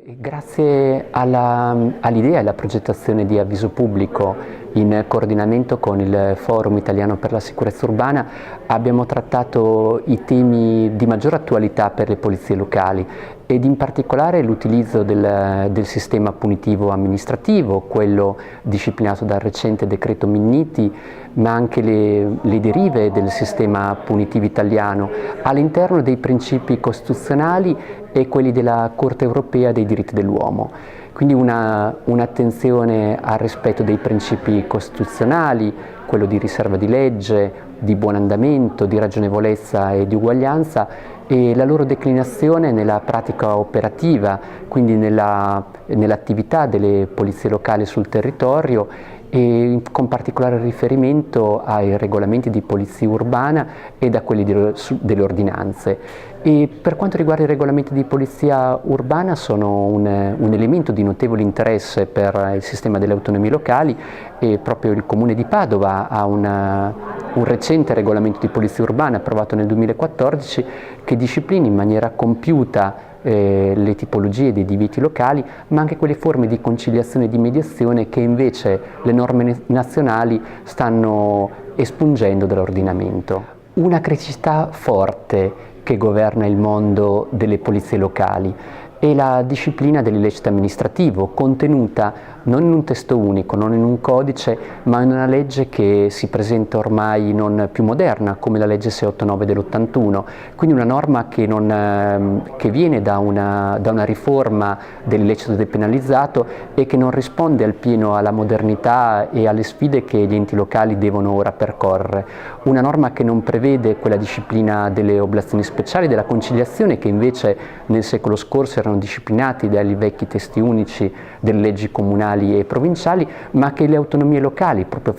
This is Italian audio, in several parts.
Grazie all'idea e alla progettazione di Avviso Pubblico in coordinamento con il Forum Italiano per la Sicurezza Urbana abbiamo trattato i temi di maggiore attualità per le polizie locali ed in particolare l'utilizzo del sistema punitivo amministrativo, quello disciplinato dal recente decreto Minniti, ma anche le derive del sistema punitivo italiano all'interno dei principi costituzionali e quelli della Corte Europea dei diritti dell'uomo. Quindi un'attenzione al rispetto dei principi costituzionali, quello di riserva di legge, di buon andamento, di ragionevolezza e di uguaglianza, e la loro declinazione nella pratica operativa, quindi nell'attività delle polizie locali sul territorio, e con particolare riferimento ai regolamenti di polizia urbana e a quelli delle ordinanze. E per quanto riguarda i regolamenti di polizia urbana sono un elemento di notevole interesse per il sistema delle autonomie locali, e proprio il Comune di Padova ha un recente regolamento di polizia urbana approvato nel 2014 che disciplina in maniera compiuta le tipologie dei divieti locali, ma anche quelle forme di conciliazione e di mediazione che invece le norme nazionali stanno espungendo dall'ordinamento. Una criticità forte che governa il mondo delle polizie locali è la disciplina dell'illecito amministrativo, contenuta non in un testo unico, non in un codice, ma in una legge che si presenta ormai non più moderna, come la legge 689 dell'81, quindi una norma che viene da una riforma dell'illecito depenalizzato e che non risponde al pieno alla modernità e alle sfide che gli enti locali devono ora percorrere. Una norma che non prevede quella disciplina delle oblazioni speciali, della conciliazione, che invece nel secolo scorso erano disciplinati dai vecchi testi unici delle leggi comunali e provinciali, ma che le autonomie locali, proprio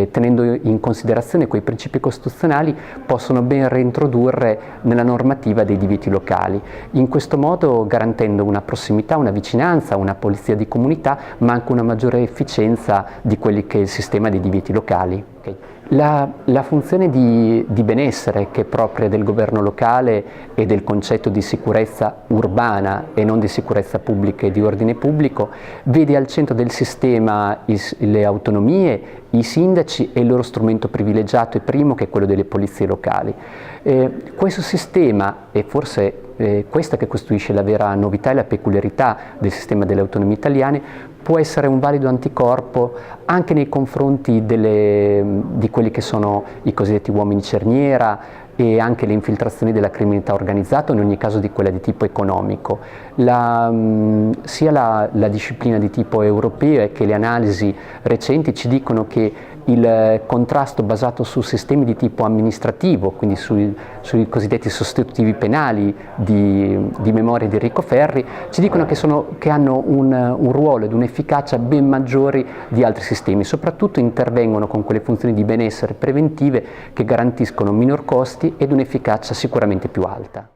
tenendo in considerazione quei principi costituzionali, possono ben reintrodurre nella normativa dei divieti locali, in questo modo garantendo una prossimità, una vicinanza, una polizia di comunità, ma anche una maggiore efficienza di quelli che è il sistema dei divieti locali. La funzione di benessere che è propria del governo locale e del concetto di sicurezza urbana e non di sicurezza pubblica e di ordine pubblico vede al centro del sistema le autonomie, i sindaci e il loro strumento privilegiato e primo, che è quello delle polizie locali. Questo sistema, e forse questa che costituisce la vera novità e la peculiarità del sistema delle autonomie italiane, può essere un valido anticorpo anche nei confronti di quelli che sono i cosiddetti uomini cerniera e anche le infiltrazioni della criminalità organizzata, in ogni caso di quella di tipo economico. Sia la disciplina di tipo europeo che le analisi recenti ci dicono che il contrasto basato su sistemi di tipo amministrativo, quindi sui cosiddetti sostitutivi penali di memoria di Enrico Ferri, ci dicono che hanno un ruolo ed un'efficacia ben maggiori di altri sistemi, soprattutto intervengono con quelle funzioni di benessere preventive che garantiscono minor costi ed un'efficacia sicuramente più alta.